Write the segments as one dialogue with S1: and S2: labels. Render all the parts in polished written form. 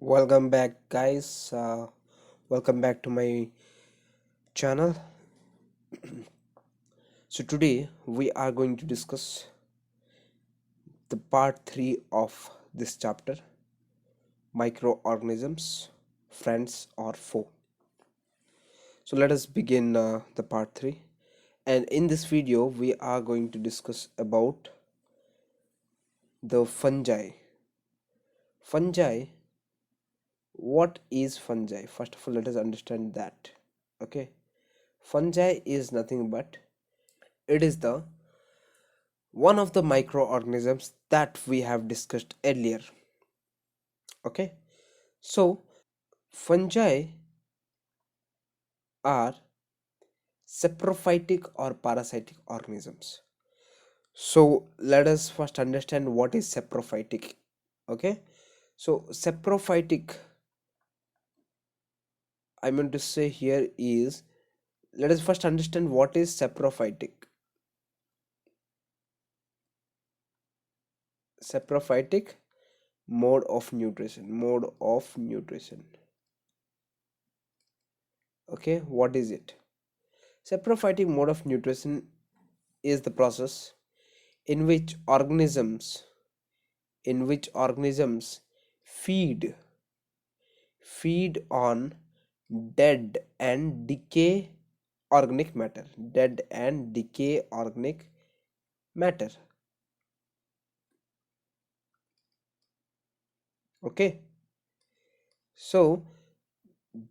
S1: Welcome back, guys. Welcome back to my channel. So, today we are going to discuss the part 3 of this chapter, microorganisms, friends or foe. So, let us begin the part 3. And in this video, we are going to discuss about the fungi. Fungi, what is fungi? First of all, let us understand that. Okay, fungi is nothing but it is the one of the microorganisms that we have discussed earlier. Okay, so fungi are saprophytic or parasitic organisms. So let us first understand what is saprophytic. Okay, so saprophytic, I mean to say here is, let us first understand what is saprophytic. Saprophytic, mode of nutrition. Okay, what is it? Saprophytic mode of nutrition is the process in which organisms feed on dead and decay organic matter. Dead and decay organic matter. Okay, so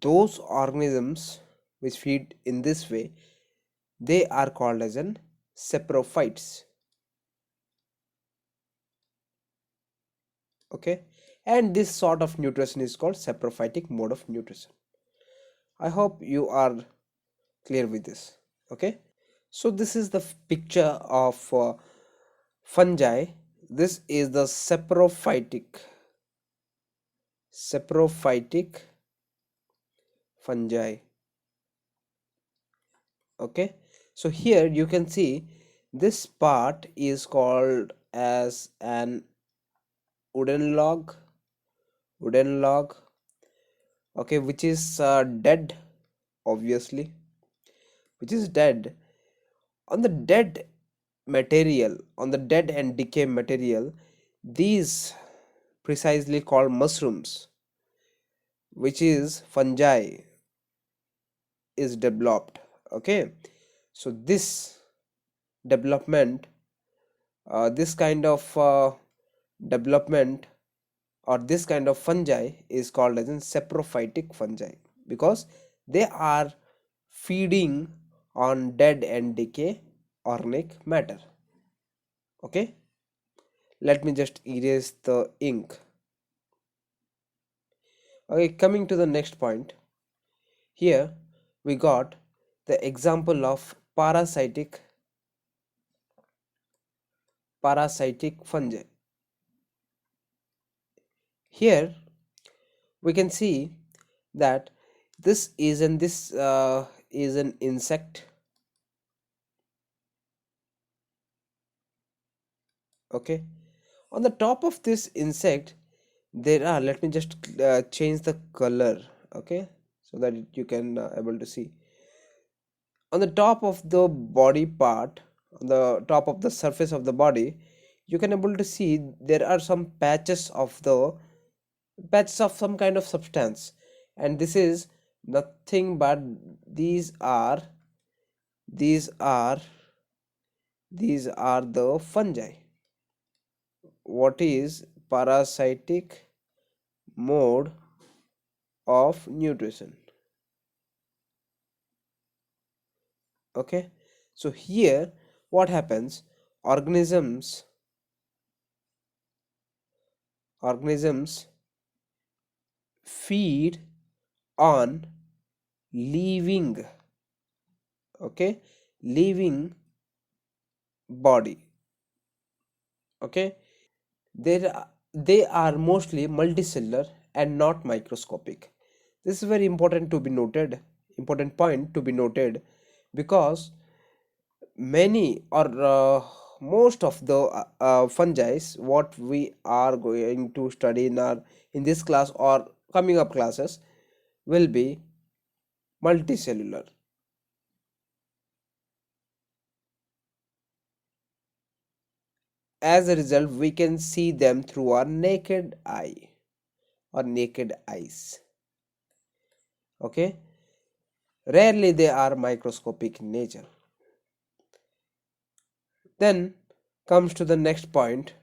S1: those organisms which feed in this way, they are called as an saprophytes. Okay, and this sort of nutrition is called saprophytic mode of nutrition. I hope you are clear with this. Okay, so this is the picture of fungi. This is the saprophytic fungi. Okay, so here you can see this part is called as an wooden log wooden log. Okay, which is dead, obviously, which is dead. On the dead and decay material, these precisely called mushrooms, which is fungi, is developed. Okay, so this development, this kind of development or this kind of fungi is called as in saprophytic fungi, because they are feeding on dead and decay organic matter. Okay, let me just erase the ink. Okay, coming to the next point. Here we got the example of parasitic fungi. Here we can see that this is an insect. Okay, on the top of this insect there are, let me just change the color. Okay, so that you can able to see on the top of the body part, on the top of the surface of the body, you can able to see there are some patches of some kind of substance, and this is nothing but these are these are these are the fungi. What is parasitic mode of nutrition? Okay, so here what happens, organisms organisms feed on living, okay, living body. Okay, they are mostly multicellular and not microscopic. This is very important to be noted, important point to be noted, because many or most of the fungi what we are going to study in this class or coming up classes will be multicellular. As a result, we can see them through our naked eye or naked eyes. Okay, rarely they are microscopic in nature. Then comes to the next point.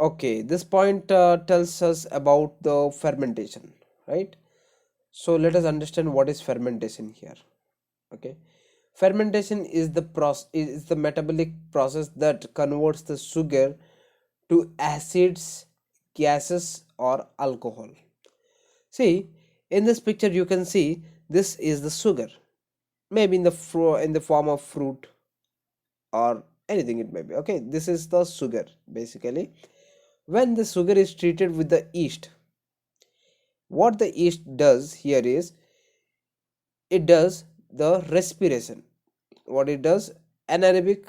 S1: Okay, this point tells us about the fermentation, right? So let us understand what is fermentation here. Okay, fermentation is the metabolic process that converts the sugar to acids, gases, or alcohol. See, in this picture you can see this is the sugar, maybe in the form of fruit or anything it may be. Okay, this is the sugar basically. When the sugar is treated with the yeast, what the yeast does here is it does the respiration. What it does, anaerobic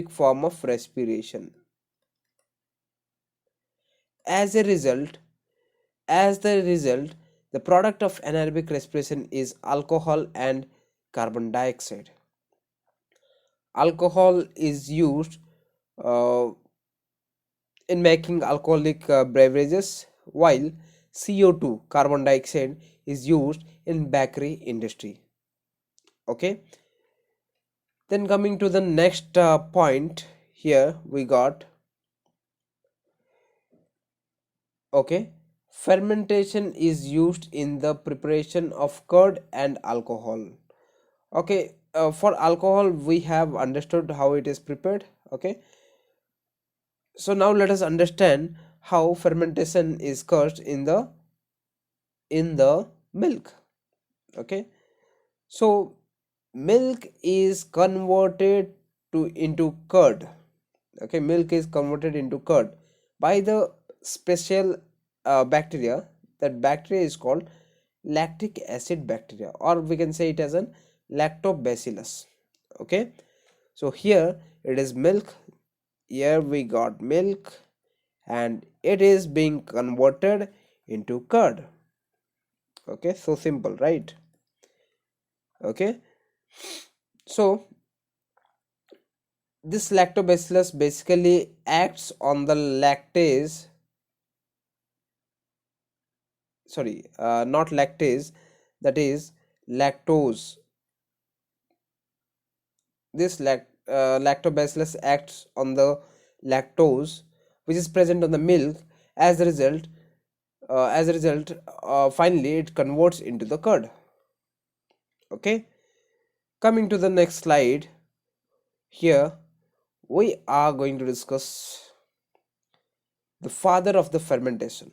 S1: form of respiration. As a result, as the result, the product of anaerobic respiration is alcohol and carbon dioxide. Alcohol is used uh, in making alcoholic beverages, while CO2, carbon dioxide, is used in bakery industry. Okay, then coming to the next point, here we got, okay, fermentation is used in the preparation of curd and alcohol. Okay, for alcohol we have understood how it is prepared. Okay, so now let us understand how fermentation is caused in the milk. Okay, so milk is converted to into curd. Okay, milk is converted into curd by the special bacteria. That bacteria is called lactic acid bacteria, or we can say it as an lactobacillus. Okay, so here it is milk. Here we got milk and it is being converted into curd. Okay, so simple, right? Okay, so this lactobacillus basically acts on the lactase, sorry, not lactase, that is lactose. This lactobacillus acts on the lactose which is present on the milk. As a result, finally it converts into the curd. Okay, coming to the next slide, here we are going to discuss the father of the fermentation.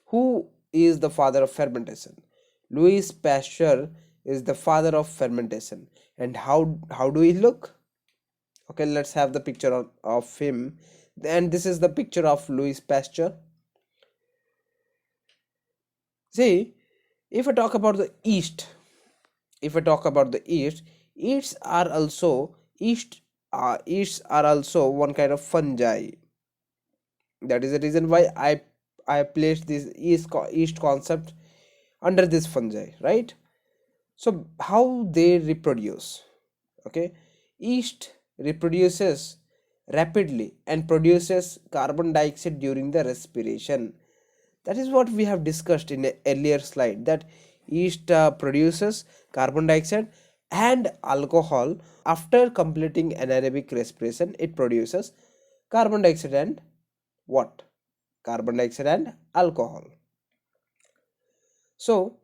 S1: Who is the father of fermentation? Louis Pasteur is the father of fermentation. And how do he look? Okay, let's have the picture of him. And this is the picture of Louis Pasteur. See, if I talk about the yeast, if I talk about the yeast, yeasts are also yeasts are also one kind of fungi. That is the reason why I placed this yeast concept under this fungi, right? So how they reproduce? Okay, yeast reproduces rapidly and produces carbon dioxide during the respiration. That is what we have discussed in an earlier slide, that yeast produces carbon dioxide and alcohol. After completing anaerobic respiration, it produces carbon dioxide and what? Carbon dioxide and alcohol. So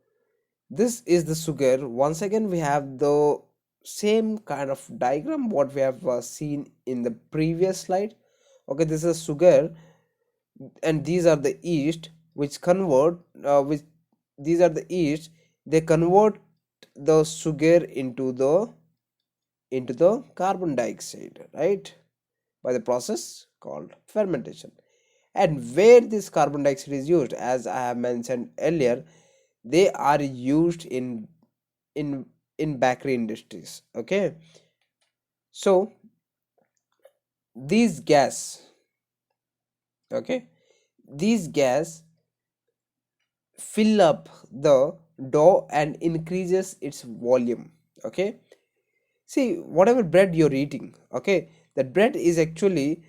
S1: this is the sugar. Once again we have the same kind of diagram what we have seen in the previous slide. Okay, this is sugar and these are the yeast which convert which these are the yeast, they convert the sugar into the carbon dioxide, right, by the process called fermentation. And where this carbon dioxide is used, as I have mentioned earlier, they are used in in bakery industries. Okay, so these gas, okay, these gas fill up the dough and increases its volume. Okay, see, whatever bread you're eating, okay, that bread is actually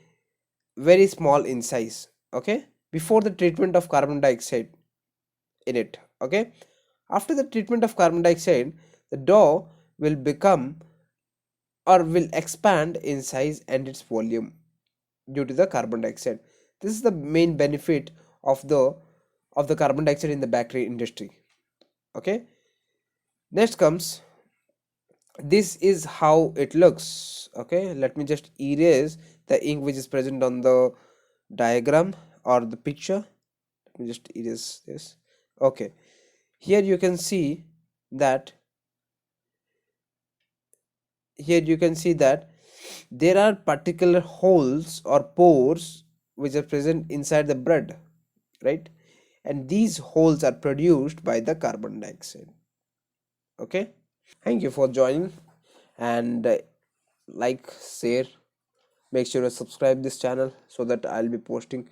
S1: very small in size. Okay, before the treatment of carbon dioxide in it. Okay, after the treatment of carbon dioxide, the dough will become or will expand in size and its volume due to the carbon dioxide. This is the main benefit of the carbon dioxide in the bakery industry. Okay, next comes, this is how it looks. Okay, let me just erase the ink which is present on the diagram or the picture. Let me just erase this. Okay, here you can see that here you can see that there are particular holes or pores which are present inside the bread, right? And these holes are produced by the carbon dioxide. Okay, thank you for joining, and like, share, make sure to subscribe this channel so that I'll be posting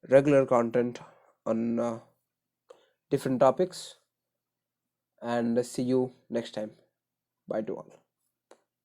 S1: regular content on different topics. And see you next time. Bye to all.